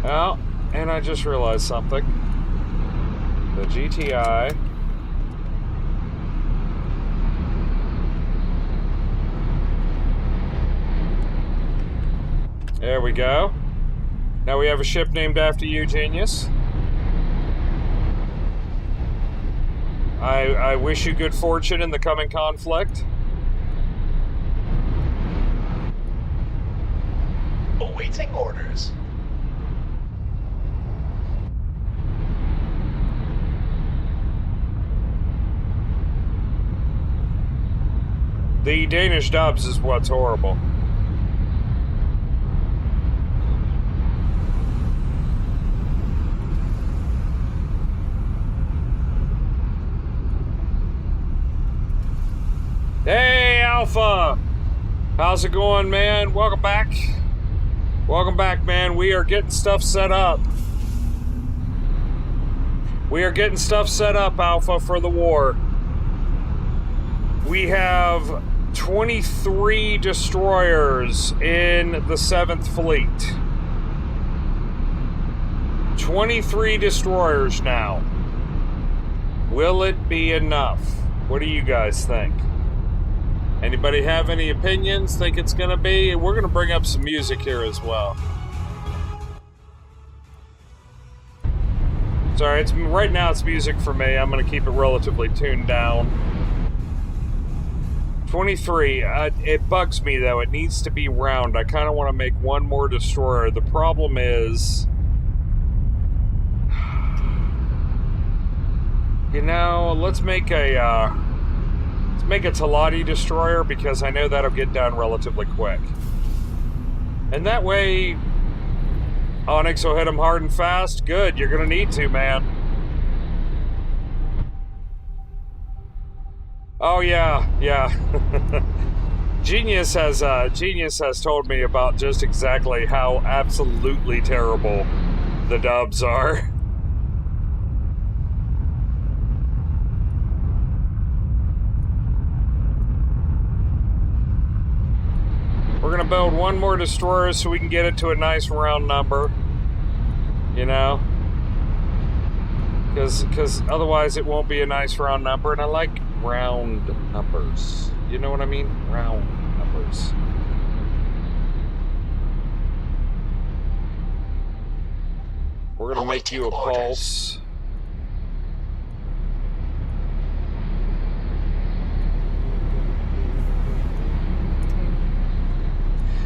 Oh, and I just realized something. The GTI. There we go. Now we have a ship named after you, genius. I wish you good fortune in the coming conflict. Awaiting orders. The Danish dubs is what's horrible. Hey, Alpha! How's it going, man? Welcome back. Welcome back, man. We are getting stuff set up. We are getting stuff set up, Alpha, for the war. We have 23 destroyers in the 7th Fleet. 23 destroyers now. Will it be enough? What do you guys think? Anybody have any opinions? Think it's going to be? We're going to bring up some music here as well. Sorry, right now it's music for me. I'm going to keep it relatively tuned down. 23. It bugs me, though. It needs to be round. I kind of want to make one more destroyer. The problem is... You know, let's make a Talati destroyer, because I know that'll get done relatively quick. And that way, Onyx will hit them hard and fast. Good, you're going to need to, man. Oh, yeah. Genius has told me about just exactly how absolutely terrible the dubs are. We're going to build one more destroyer so we can get it to a nice round number. You know? Because otherwise it won't be a nice round number, and I like round numbers. You know what I mean? Round numbers. We're going to make you a pulse.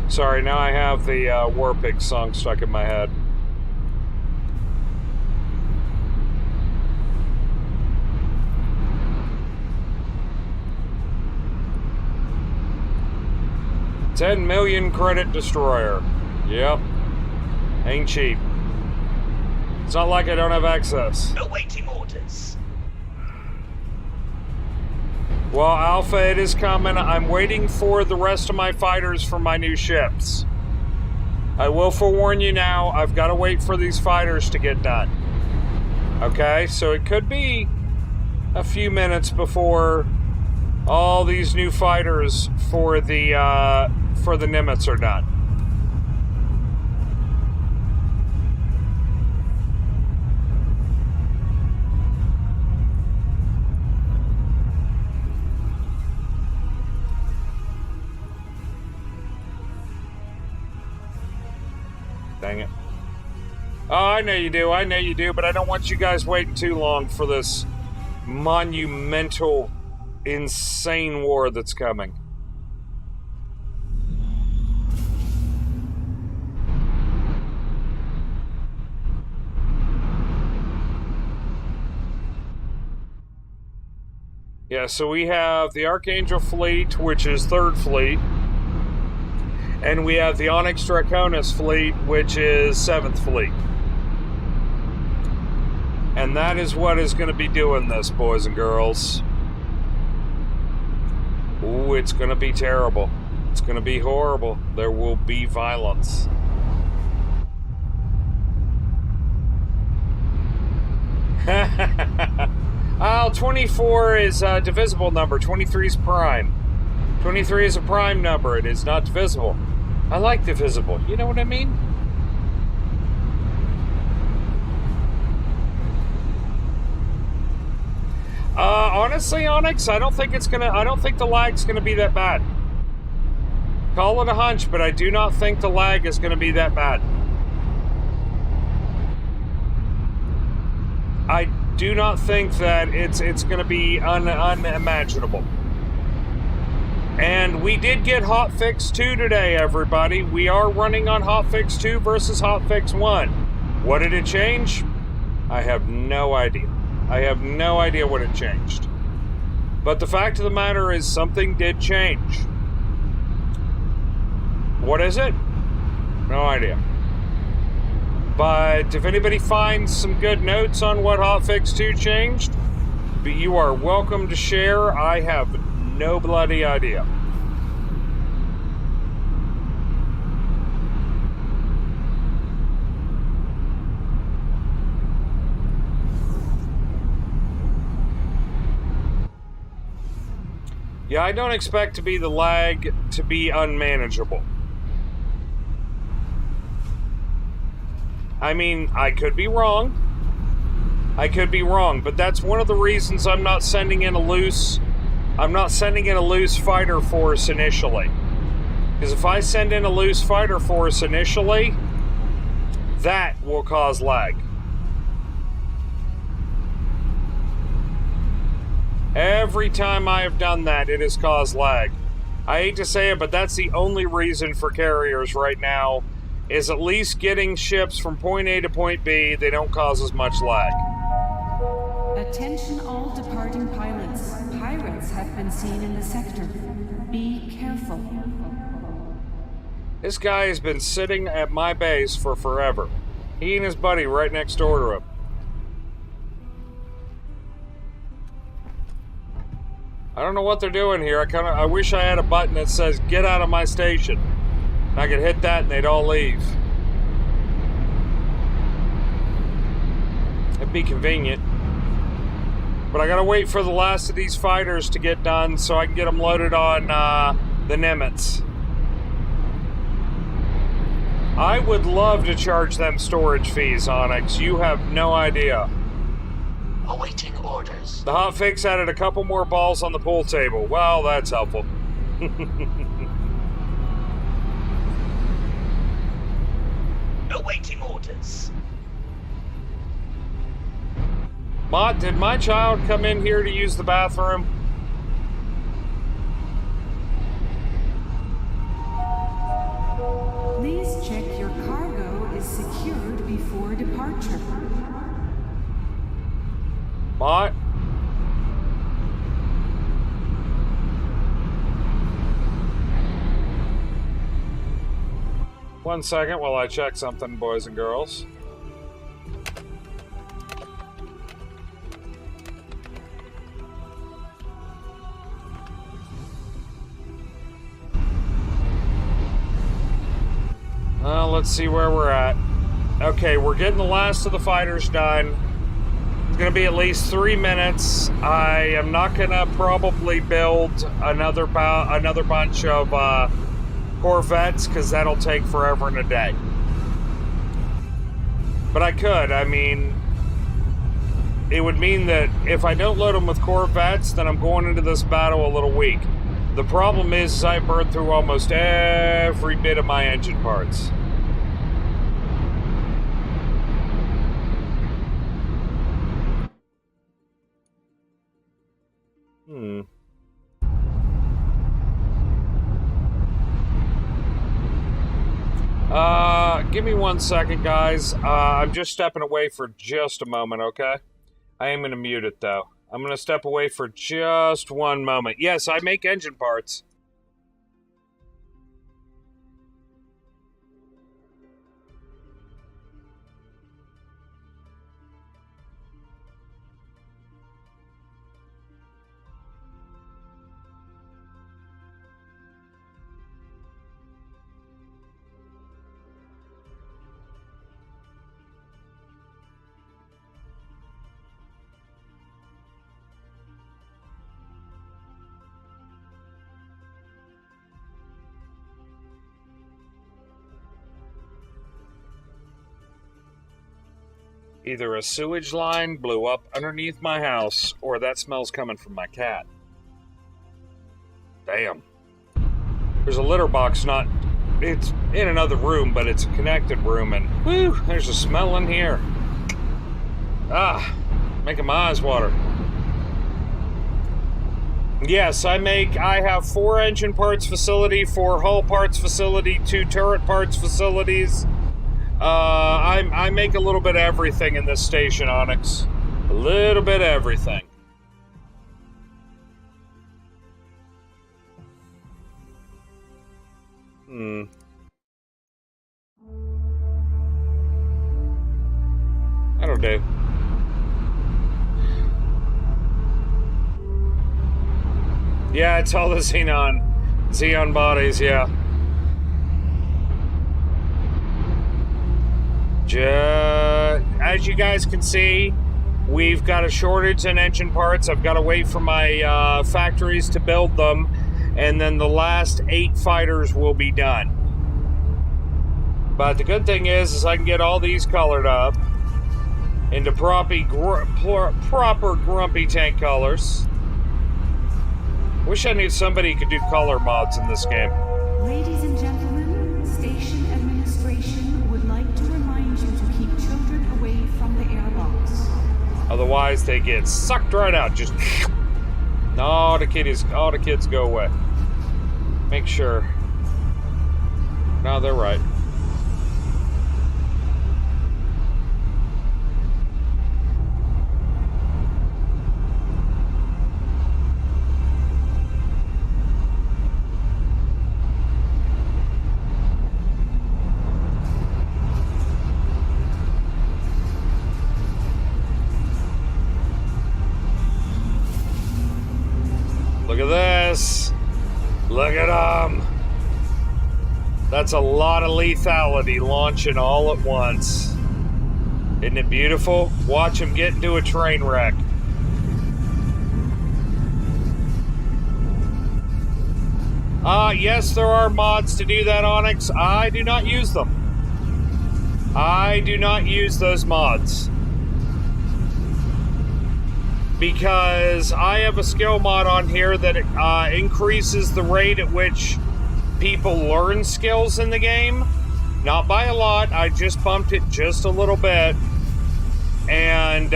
Sorry, now I have the Warpig song stuck in my head. $10 million credit destroyer. Yep. Ain't cheap. It's not like I don't have access. Awaiting orders. Well, Alpha, it is coming. I'm waiting for the rest of my fighters for my new ships. I will forewarn you now, I've got to wait for these fighters to get done. Okay, so it could be a few minutes before all these new fighters for the Nimitz are done. Dang it. Oh, I know you do, but I don't want you guys waiting too long for this monumental, insane war that's coming. Yeah, so we have the Archangel Fleet, which is 3rd Fleet. And we have the Onyx Draconis Fleet, which is 7th Fleet. And that is what is going to be doing this, boys and girls. Ooh, it's going to be terrible. It's going to be horrible. There will be violence. Oh, 24 is a divisible number. 23 is prime. 23 is a prime number. It is not divisible. I like divisible. You know what I mean? honestly, Onyx, I don't think the lag's gonna be that bad. Call it a hunch, but I do not think the lag is gonna be that bad. I do not think that it's gonna be unimaginable. And we did get Hotfix 2 today, everybody. We are running on Hotfix 2 versus Hotfix 1. What did it change? I have no idea. I have no idea what it changed. But the fact of the matter is something did change. What is it? No idea. But if anybody finds some good notes on what Hotfix 2 changed, you are welcome to share. I have no bloody idea. Yeah, I don't expect the lag to be unmanageable. I mean, I could be wrong. But that's one of the reasons I'm not sending in a loose fighter force initially. Because if I send in a loose fighter force initially, that will cause lag. Every time I have done that, it has caused lag. I hate to say it, but that's the only reason for carriers right now, is at least getting ships from point A to point B. They don't cause as much lag. Attention all departing pilots. Pirates have been seen in the sector. Be careful. This guy has been sitting at my base for forever. He and his buddy right next door to him. I don't know what they're doing here. I wish I had a button that says, get out of my station. And I could hit that and they'd all leave. It'd be convenient. But I gotta wait for the last of these fighters to get done so I can get them loaded on the Nimitz. I would love to charge them storage fees, Onyx. You have no idea. Awaiting orders. The hotfix added a couple more balls on the pool table. Well, that's helpful. Awaiting orders. Mott, did my child come in here to use the bathroom? Please check your cargo is secured before departure. Mott? One second while I check something, boys and girls. Let's see where we're at. Okay, we're getting the last of the fighters done. It's going to be at least 3 minutes. I am not going to probably build another bunch of Corvettes because that'll take forever and a day. But I could. I mean, it would mean that if I don't load them with Corvettes, then I'm going into this battle a little weak. The problem is I burned through almost every bit of my engine parts. Give me 1 second, guys. I'm just stepping away for just a moment, okay? I am going to mute it, though. I'm going to step away for just 1 moment. Yes, I make engine parts. Either a sewage line blew up underneath my house, or that smell's coming from my cat. Damn. There's a litter box it's in another room, but it's a connected room, and whew, there's a smell in here. Ah, making my eyes water. Yes, I have 4 engine parts facility, 4 hull parts facility, 2 turret parts facilities. I make a little bit of everything in this station, Onyx. A little bit of everything. That'll do. Yeah, it's all the Xeon bodies, yeah. As you guys can see, we've got a shortage in engine parts. I've got to wait for my factories to build them, and then the last 8 fighters will be done. But the good thing is I can get all these colored up into proper grumpy tank colors. Wish I knew somebody who could do color mods in this game. Ladies and gentlemen, station administration would like to remind you to keep children away from the airlocks. Otherwise, they get sucked right out. Just all the kids go away. Make sure. No, they're right. Look at this. Look at them. That's a lot of lethality launching all at once. Isn't it beautiful? Watch them get into a train wreck. Yes, there are mods to do that, Onyx. I do not use them. I do not use those mods. Because I have a skill mod on here that increases the rate at which people learn skills in the game. Not by a lot, I just bumped it just a little bit. And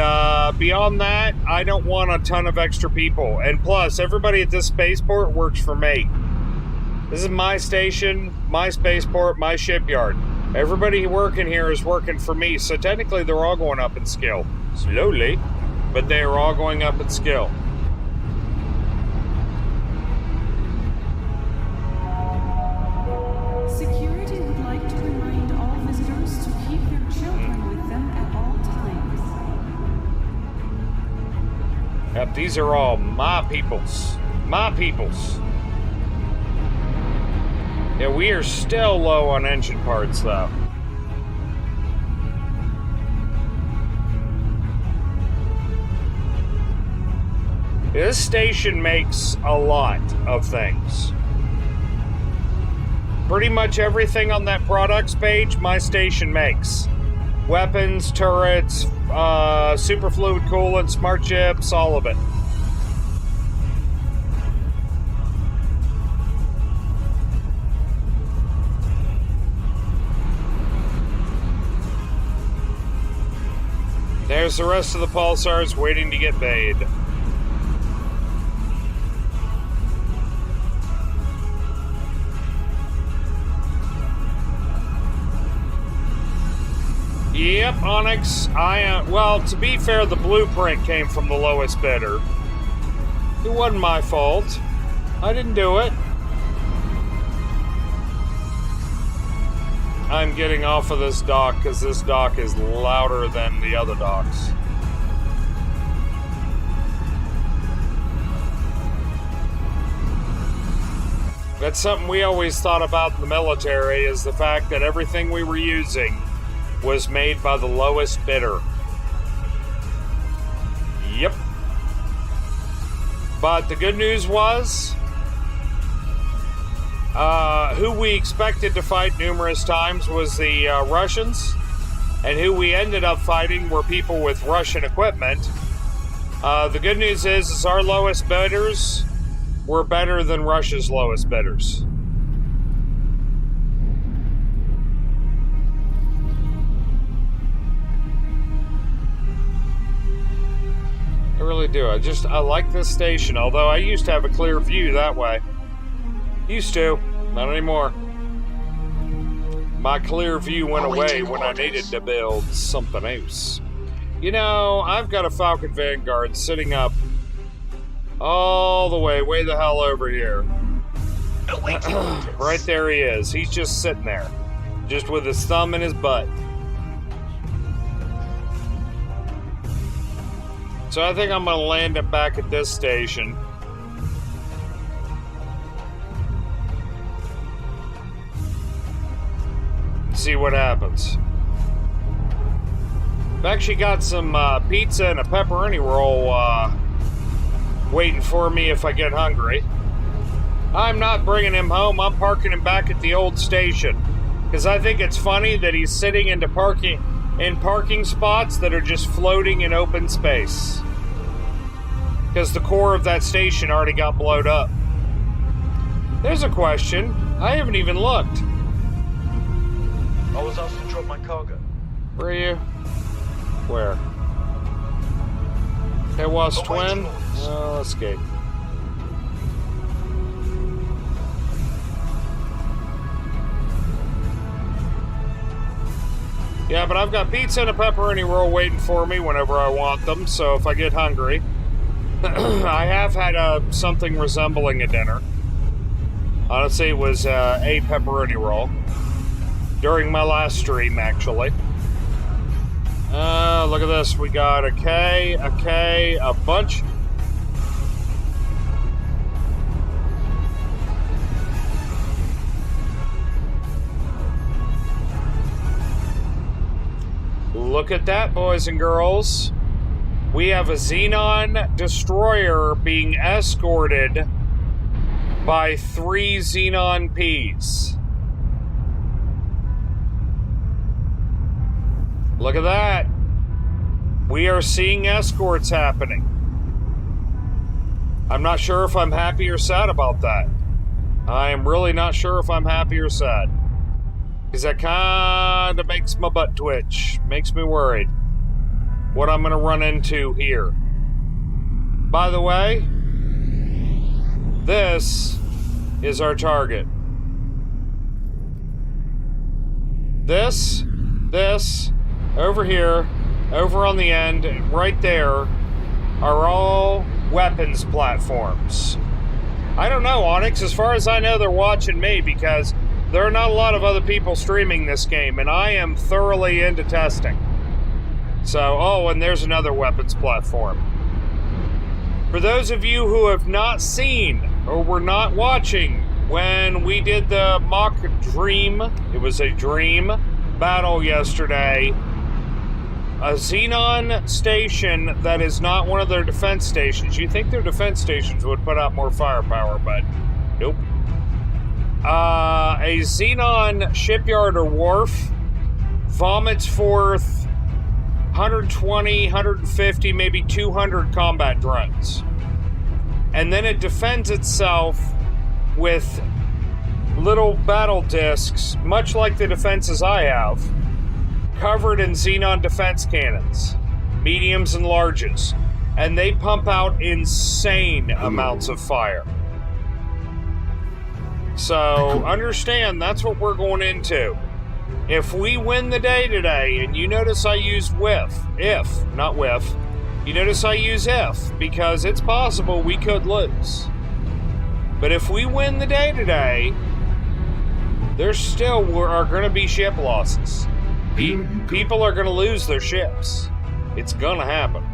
beyond that, I don't want a ton of extra people. And plus, everybody at this spaceport works for me. This is my station, my spaceport, my shipyard. Everybody working here is working for me, so technically they're all going up in skill. Slowly. But they are all going up in skill. Security would like to remind all visitors to keep their children with them at all times. Yep, these are all my peoples. My peoples. Yeah, we are still low on engine parts, though. This station makes a lot of things. Pretty much everything on that products page, my station makes. Weapons, turrets, superfluid coolant, smart chips, all of it. There's the rest of the pulsars waiting to get made. Yep, Onyx. Well, to be fair, the blueprint came from the lowest bidder. It wasn't my fault. I didn't do it. I'm getting off of this dock because this dock is louder than the other docks. That's something we always thought about in the military, is the fact that everything we were using was made by the lowest bidder. Yep. But the good news was, who we expected to fight numerous times was the Russians. and who we ended up fighting were people with Russian equipment. The good news is our lowest bidders were better than Russia's lowest bidders. I really do. I like this station, although I used to have a clear view that way. Used to, not anymore. My clear view went away when I needed to build something else. You know, I've got a Falcon Vanguard sitting up all the way the hell over here. Right there he is. He's just sitting there, just with his thumb in his butt. So I think I'm going to land it back at this station. See what happens. I've actually got some pizza and a pepperoni roll waiting for me if I get hungry. I'm not bringing him home. I'm parking him back at the old station because I think it's funny that he's sitting in parking spots that are just floating in open space because the core of that station already got blowed up. There's a question. I haven't even looked. I was asked to drop my cargo. Where are you? Where? It was twin? Oh, let's escape. Yeah, but I've got pizza and a pepperoni roll waiting for me whenever I want them, so if I get hungry. I have had something resembling a dinner. Honestly, it was a pepperoni roll. During my last stream, actually. Look at this. We got a K, a bunch. Look at that, boys and girls. We have a Xenon destroyer being escorted by 3 Xenon Ps. Look at that. We are seeing escorts happening. I'm not sure if I'm happy or sad about that. I am really not sure if I'm happy or sad. Because that kind of makes my butt twitch. Makes me worried. What I'm going to run into here. By the way, this is our target. This, over here, over on the end, and right there, are all weapons platforms. I don't know, Onyx. As far as I know, they're watching me because there are not a lot of other people streaming this game, and I am thoroughly into testing. So, oh, and there's another weapons platform. For those of you who have not seen or were not watching when we did the mock dream, it was a dream battle yesterday, a Xenon station that is not one of their defense stations. You think their defense stations would put out more firepower, but nope. A Xenon shipyard or wharf vomits forth 120, 150, maybe 200 combat drones. And then it defends itself with little battle discs, much like the defenses I have, covered in Xenon defense cannons, mediums and larges. And they pump out insane amounts of fire. So understand, that's what we're going into. If we win the day today, and you notice I used not whiff, you notice I use if, because it's possible we could lose. But if we win the day today, there still are going to be ship losses. People are going to lose their ships. It's going to happen.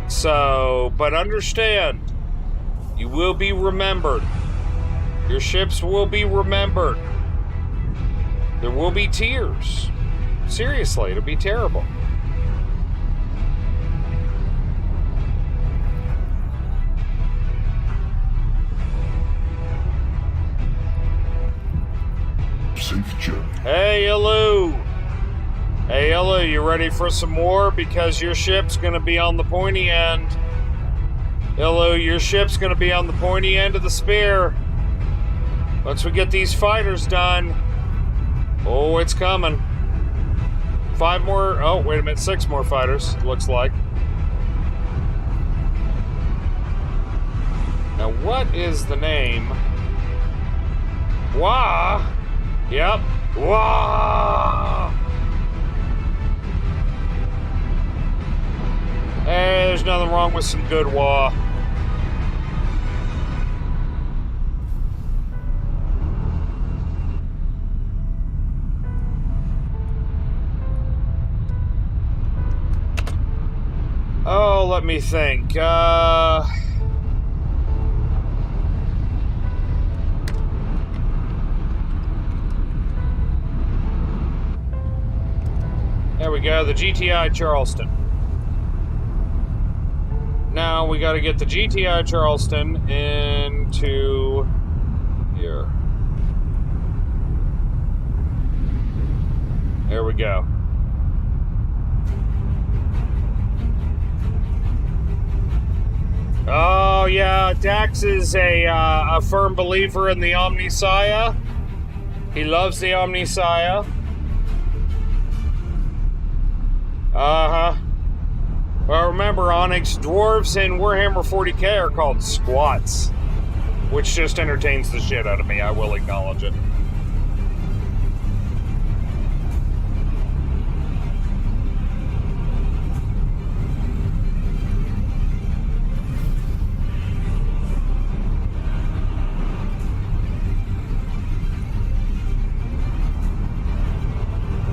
So, but understand, you will be remembered. Your ships will be remembered. There will be tears. Seriously, it'll be terrible. Safe picture. Hey, Ilu! Hey, Ilu, you ready for some more? Because your ship's gonna be on the pointy end. Ilu, your ship's gonna be on the pointy end of the spear. Once we get these fighters done. Oh, it's coming. 5 more, oh, wait a minute, 6 more fighters, it looks like. Now, what is the name? Wah! Yep. Wah! Hey, there's nothing wrong with some good wah. Oh, let me think. There we go, the GTI Charleston. Now we got to get the GTI Charleston into here. There we go. Oh yeah, Dax is a firm believer in the Omnissiah. He loves the Omnissiah. Uh-huh. Well, remember, Onyx, dwarves in Warhammer 40k are called squats, which just entertains the shit out of me, I will acknowledge it.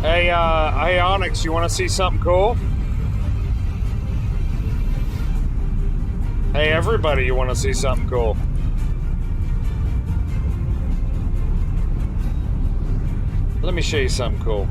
Hey, Onyx, you want to see something cool? Hey, everybody, you want to see something cool? Let me show you something cool.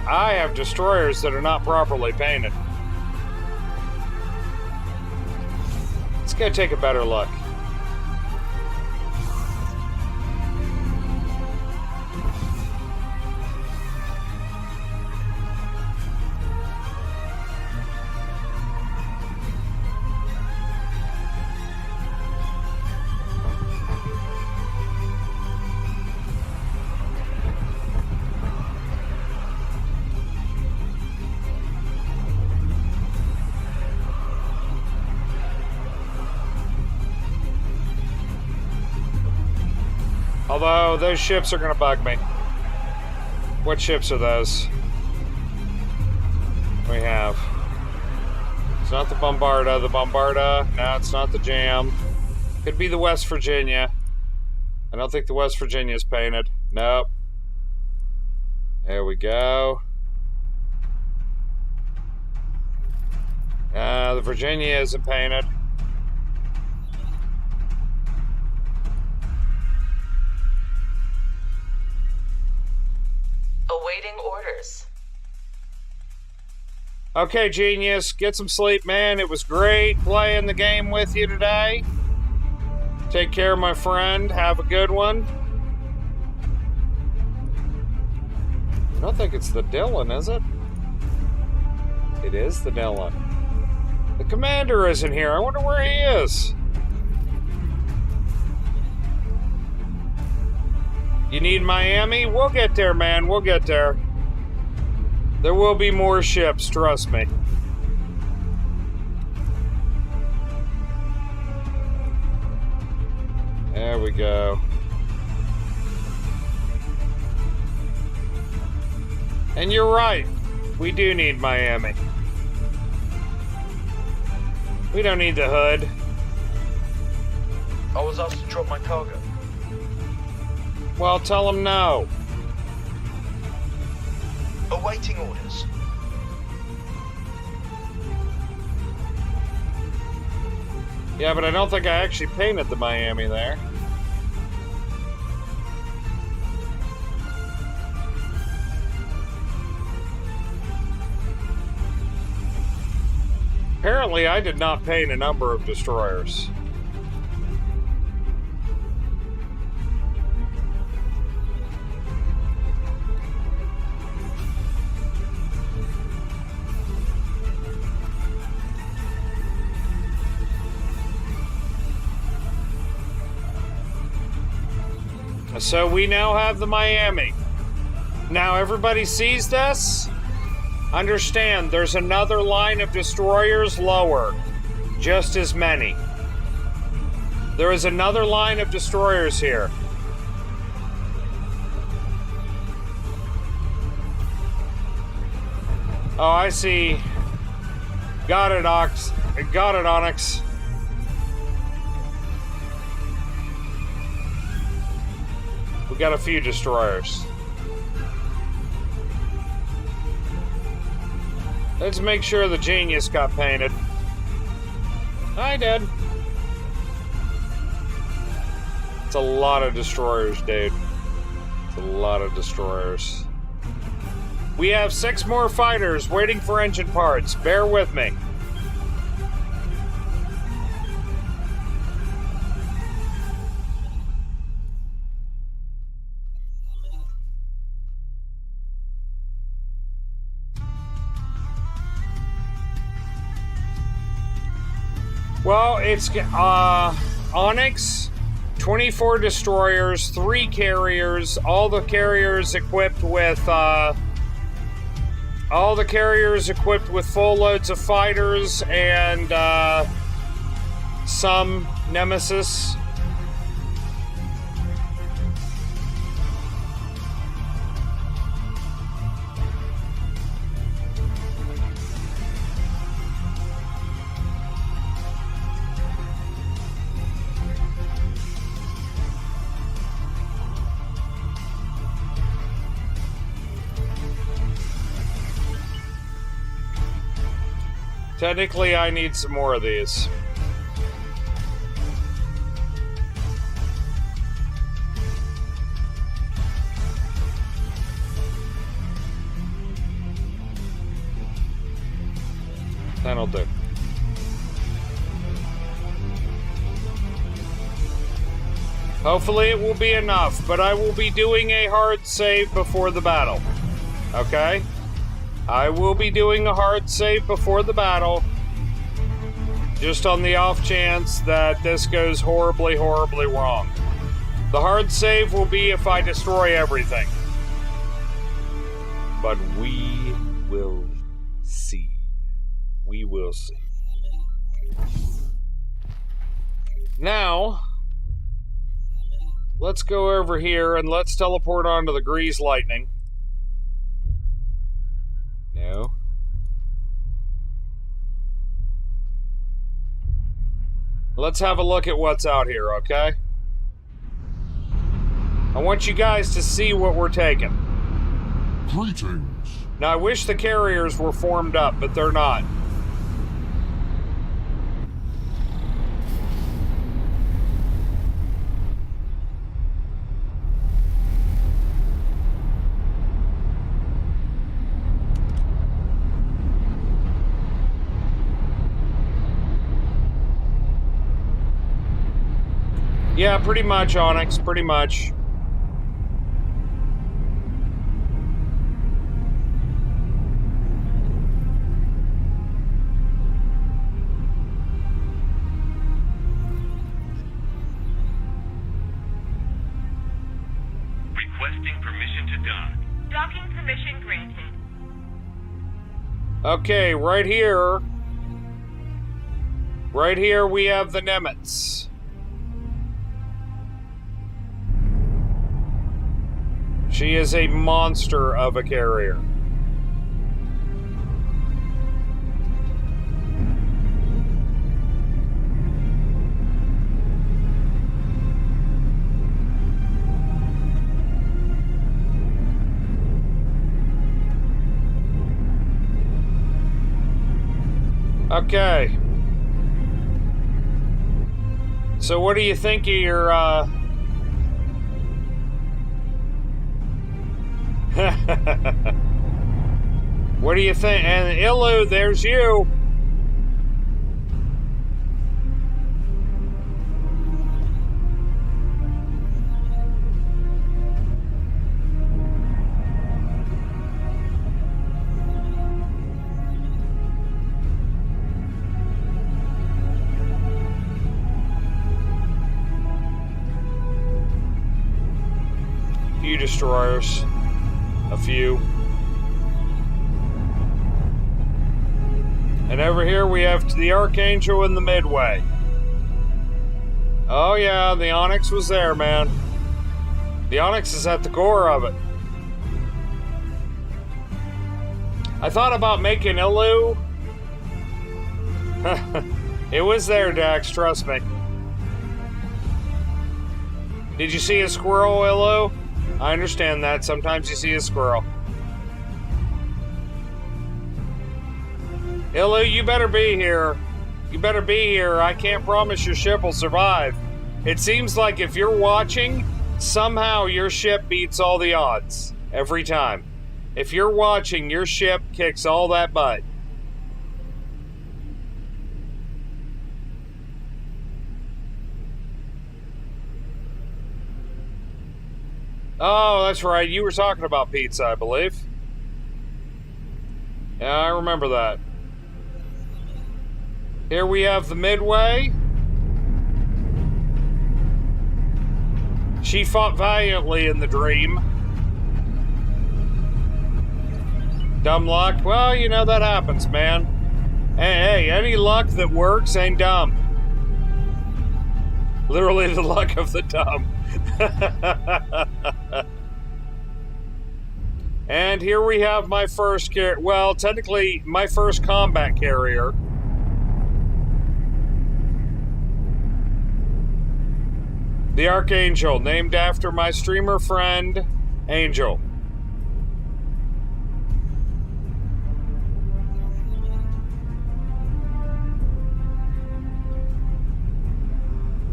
I have destroyers that are not properly painted. Let's go take a better look. Although, those ships are going to bug me. What ships are those? We have... It's not the Bombarda. The Bombarda. No, it's not the Jam. Could be the West Virginia. I don't think the West Virginia is painted. Nope. There we go. The Virginia isn't painted. Awaiting orders. Okay, Genius, get some sleep, man. It was great playing the game with you today. Take care, my friend. Have a good one. I don't think it's the Dylan, is it? It is the Dylan. The commander isn't here. I wonder where he is. You need Miami? We'll get there, man. We'll get there. There will be more ships, trust me. There we go. And you're right. We do need Miami. We don't need the hood. I was asked to drop my cargo. Well, tell them no. Awaiting orders. Yeah, but I don't think I actually painted the Miami there. Apparently, I did not paint a number of destroyers. So we now have the Miami. Now everybody sees this? Understand, there's another line of destroyers lower. Just as many. There is another line of destroyers here. Oh, I see. Got it, Ox. Got it, Onyx. We got a few destroyers. Let's make sure the Genius got painted. I did. It's a lot of destroyers, dude. It's a lot of destroyers. We have 6 more fighters waiting for engine parts. Bear with me. Well, it's Onyx, 24 destroyers, 3 carriers, all the carriers equipped with full loads of fighters and some Nemesis. Technically, I need some more of these. That'll do. Hopefully it will be enough, but I will be doing a hard save before the battle. Okay? I will be doing a hard save before the battle, just on the off chance that this goes horribly, horribly wrong. The hard save will be if I destroy everything. But we will see. We will see. Now, let's go over here and let's teleport onto the Grease Lightning. No. Let's have a look at what's out here, okay? I want you guys to see what we're taking. Greetings. Now, I wish the carriers were formed up, but they're not. Yeah, pretty much, Onyx, pretty much. Requesting permission to dock. Docking permission granted. Okay, right here. Right here we have the Nemetz. She is a monster of a carrier. Okay. So what do you think of your, what do you think? And Illu, there's you. few destroyers. A few. And over here we have the Archangel in the Midway. Oh yeah, the Onyx was there, man. The Onyx is at the core of it. I thought about making Ilu. It was there, Dax, trust me. Did you see a squirrel, Ilu? I understand that. Sometimes you see a squirrel. Ilu, you better be here. You better be here. I can't promise your ship will survive. It seems like if you're watching, somehow your ship beats all the odds. Every time. If you're watching, your ship kicks all that butt. Oh, that's right. You were talking about pizza, I believe. Yeah, I remember that. Here we have the Midway. She fought valiantly in the dream. Dumb luck? Well, you know, that happens, man. Hey, any luck that works ain't dumb. Literally the luck of the dumb. And here we have my first well, technically my first combat carrier. The Archangel, named after my streamer friend, Angel.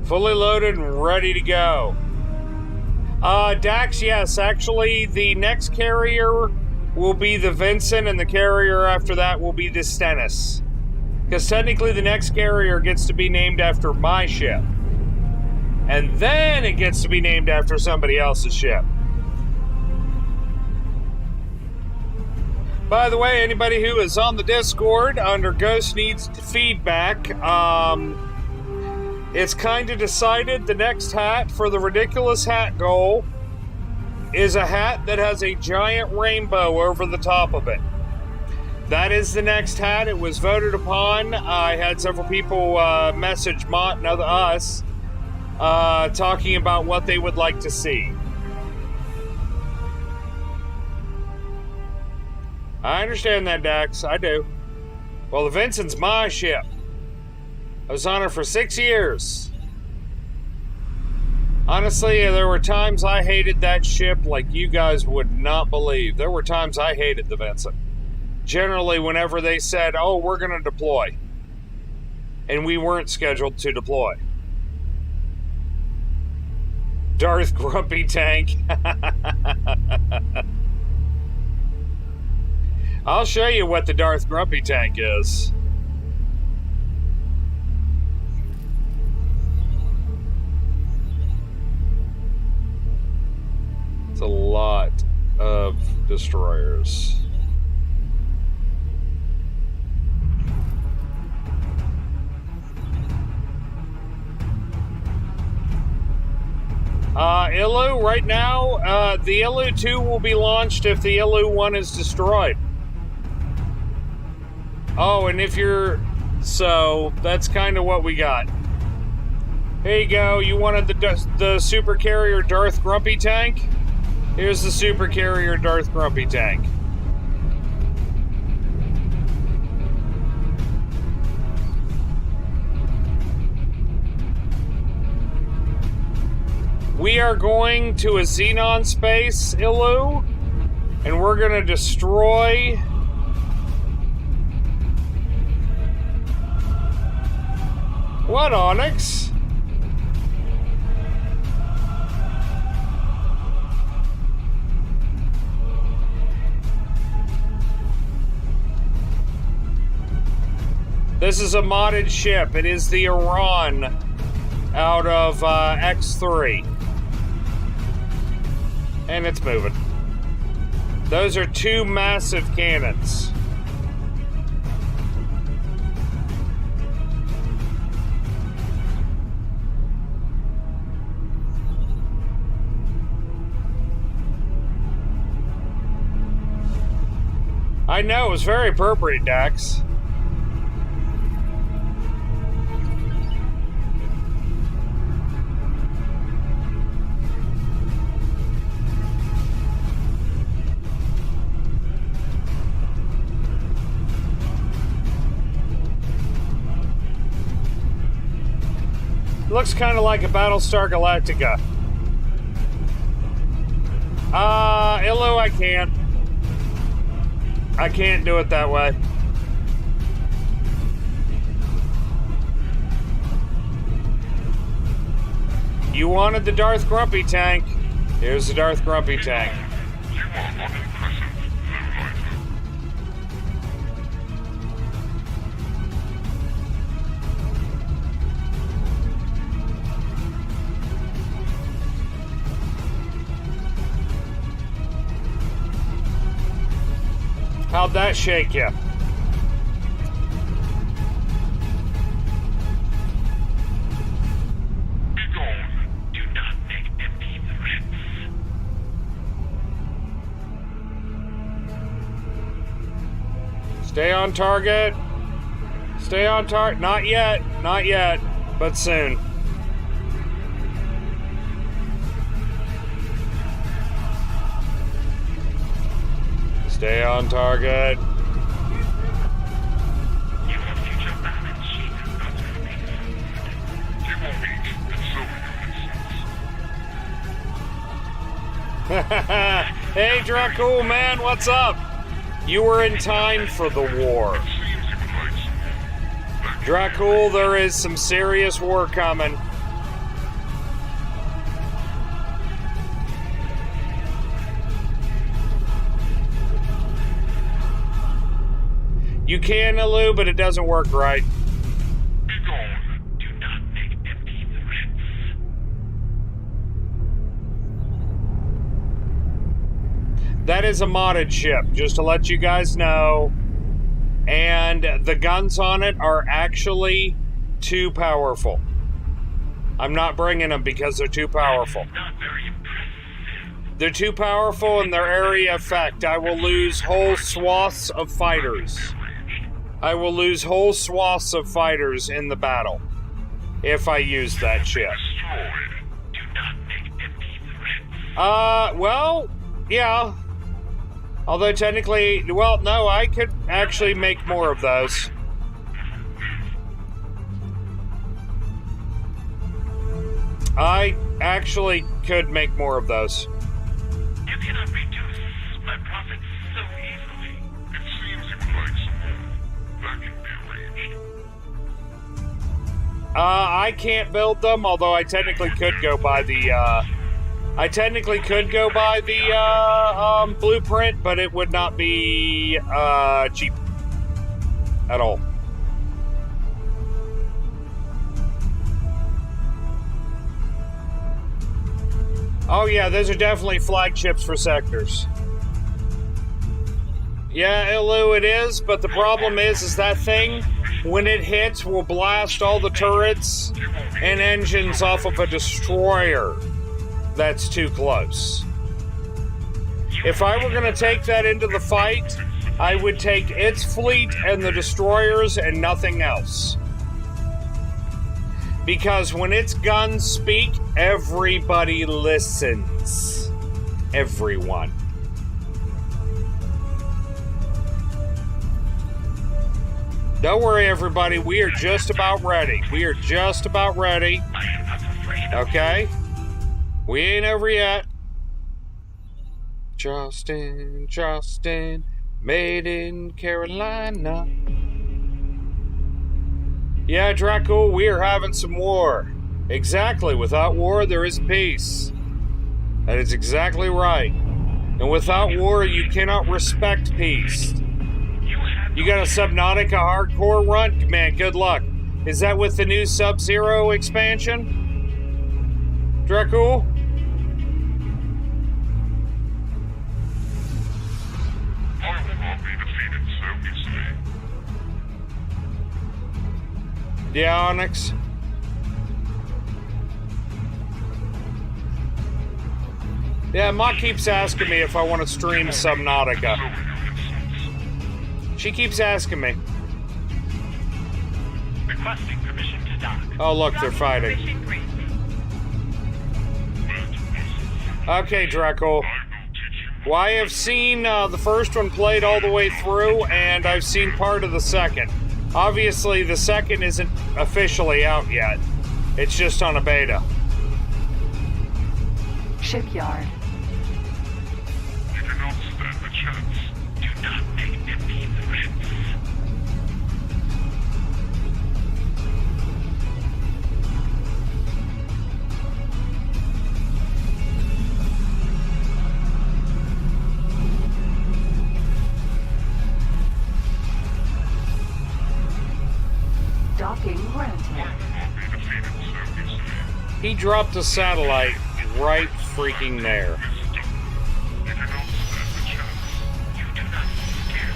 Fully loaded and ready to go. Dax, yes, actually, the next carrier will be the Vincent, and the carrier after that will be the Stennis. Because technically the next carrier gets to be named after my ship. And then it gets to be named after somebody else's ship. By the way, anybody who is on the Discord under Ghost Needs Feedback, it's kind of decided the next hat for the ridiculous hat goal is a hat that has a giant rainbow over the top of it. That is the next hat. It was voted upon. I had several people message Mott and us talking about what they would like to see. I understand that, Dax. I do. Well, the Vincent's my ship. I was on her for 6 years. Honestly, there were times I hated that ship like you guys would not believe. There were times I hated the Vincent. Generally, whenever they said, oh, we're going to deploy. And we weren't scheduled to deploy. Darth Grumpy Tank. I'll show you what the Darth Grumpy Tank is. It's a lot of destroyers. Ilu, right now, the Ilu 2 will be launched if the Ilu 1 is destroyed. Oh, and if you're... So, that's kind of what we got. Here you go. You wanted the Super Carrier Darth Grumpy Tank? Here's the Super Carrier Darth Grumpy Tank. We are going to a Xenon space, Ilu, and we're going to destroy... What, Onyx? This is a modded ship. It is the Iran out of X3. And it's moving. Those are two massive cannons. I know, it was very appropriate, Dax. Looks kind of like a Battlestar Galactica. Illu, I can't. I can't do it that way. You wanted the Darth Grumpy tank. Here's the Darth Grumpy tank. You are unimpressive, lowlifer. How'd that shake you? Be gone. Do not make empty threats. Stay on target. Stay on target. Not yet. Not yet. But soon. Stay on target. Your future balance sheet is not released. You will meet, and so will Ulysses. Hey, Dracul, man, what's up? You were in time for the war. Seems you would like some more. That Dracul, there is some serious war coming. You can, Illu, but it doesn't work right. Be gone. Do not make empty threats. That is a modded ship, just to let you guys know. And the guns on it are actually too powerful. I'm not bringing them because they're too powerful. Not very impressive. They're too powerful in their area effect. I will lose whole swaths of fighters. I will lose whole swaths of fighters in the battle if I use that ship. Destroyed. Do not make empty threats. Well, yeah. Although technically, well, no, I could actually make more of those. I actually could make more of those. You cannot reduce my profits so easily. It seems you would like some more. That can be arranged. I can't build them, although I technically could go by the, blueprint, but it would not be, cheap. At all. Oh yeah, those are definitely flagships for sectors. Yeah, Illu, it is, but the problem is that thing, when it hits, will blast all the turrets and engines off of a destroyer that's too close. If I were going to take that into the fight, I would take its fleet and the destroyers and nothing else. Because when its guns speak, everybody listens. Everyone. Don't worry, everybody. We are just about ready. We are just about ready. I am not afraid of Okay? We ain't over yet. Justin, made in Carolina. Yeah, Dracul, we are having some war. Exactly. Without war, there is peace. That is exactly right. And without war, you cannot respect peace. You got a Subnautica hardcore run? Man, good luck. Is that with the new Sub-Zero expansion? Dracul? I will not be defeated so easily. Yeah, Onyx? Yeah, Mott keeps asking me if I want to stream Subnautica. So will your insults. She keeps asking me. Requesting permission to dock. Oh, look, they're fighting. Permission granted. Okay, Draco. Well, I have seen the first one played all the way through, and I've seen part of the second. Obviously, the second isn't officially out yet. It's just on a beta. Shipyard. You do not stand a chance. Do not make empty threats. Docking granted. Be defeated so easily. He dropped a satellite right freaking there. Wisdom. You do not stand a chance. You do not scare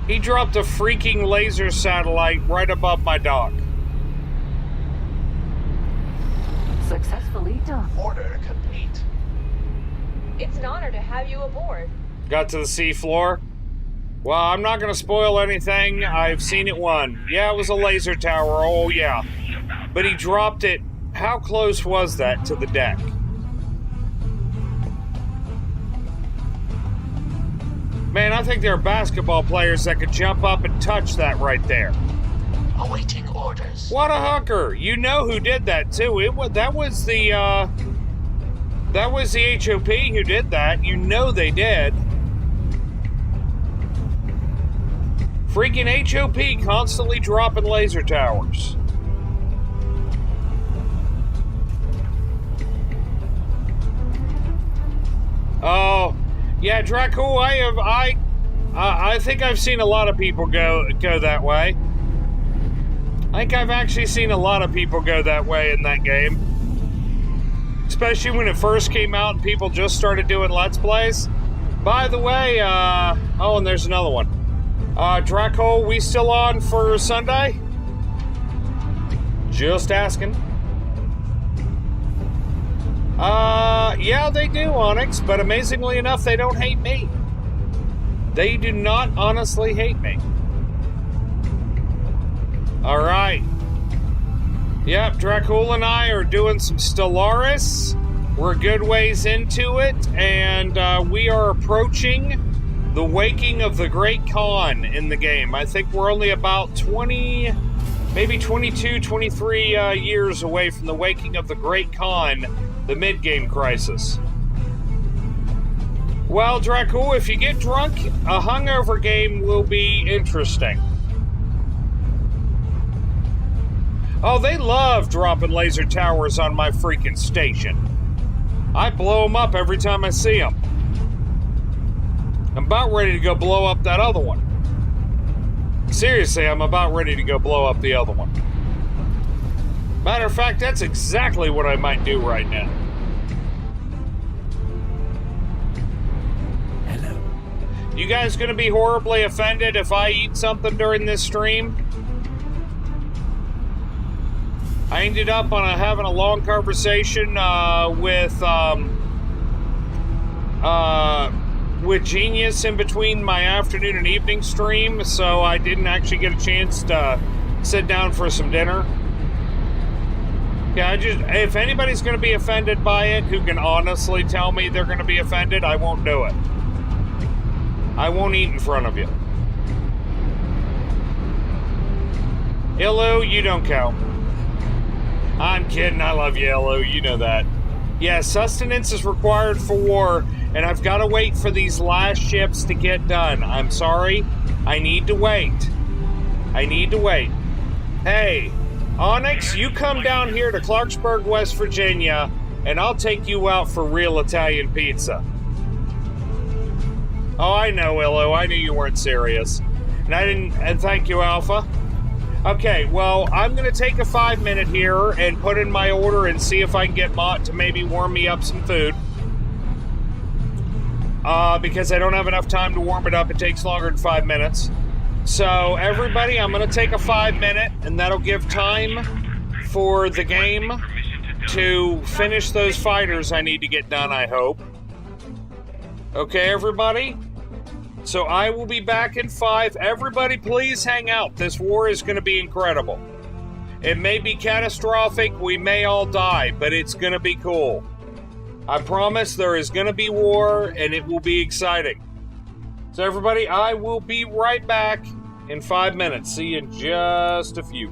me. He dropped a freaking laser satellite right above my dock. Successfully done. Order complete. It's an honor to have you aboard. Got to the seafloor. Well, I'm not going to spoil anything. I've seen it one. Yeah, it was a laser tower. Oh, yeah. But he dropped it. How close was that to the deck? Man, I think there are basketball players that could jump up and touch that right there. Awaiting orders. What a hooker! You know who did that too. That was the HOP who did that. You know they did. Freaking HOP constantly dropping laser towers. Oh, yeah, Draco. I think I've seen a lot of people go that way. I think I've actually seen a lot of people go that way in that game. Especially when it first came out and people just started doing Let's Plays. By the way, oh, and there's another one. Draco, we still on for Sunday? Just asking. Yeah, they do, Onyx, but amazingly enough, they don't hate me. They do not honestly hate me. Alright. Yep, Dracul and I are doing some Stellaris. We're a good ways into it, and we are approaching the waking of the Great Khan in the game. I think we're only about 20, maybe 22, 23 years away from the waking of the Great Khan, the mid-game crisis. Well, Dracul, if you get drunk, a hungover game will be interesting. Oh, they love dropping laser towers on my freaking station. I blow them up every time I see them. I'm about ready to go blow up that other one. Seriously, I'm about ready to go blow up the other one. Matter of fact, that's exactly what I might do right now. Hello. You guys gonna be horribly offended if I eat something during this stream? I ended up having a long conversation with Genius in between my afternoon and evening stream, so I didn't actually get a chance to sit down for some dinner. Yeah, if anybody's going to be offended by it, who can honestly tell me they're going to be offended, I won't do it. I won't eat in front of you. Illu, you don't count. I'm kidding, I love you, Illu, you know that. Yeah, sustenance is required for war, and I've got to wait for these last ships to get done. I'm sorry, I need to wait. I need to wait. Hey, Onyx, you come down here to Clarksburg, West Virginia, and I'll take you out for real Italian pizza. Oh, I know, Illu, I knew you weren't serious. And thank you, Alpha. Okay, well, I'm going to take a 5-minute here and put in my order and see if I can get Mott to maybe warm me up some food. Because I don't have enough time to warm it up. It takes longer than 5 minutes. So, everybody, I'm going to take a 5-minute, and that'll give time for the game to finish those fighters I need to get done, I hope. Okay, everybody? So I will be back in 5. Everybody, please hang out. This war is going to be incredible. It may be catastrophic. We may all die, but it's going to be cool. I promise there is going to be war, and it will be exciting. So everybody, I will be right back in 5 minutes. See you in just a few.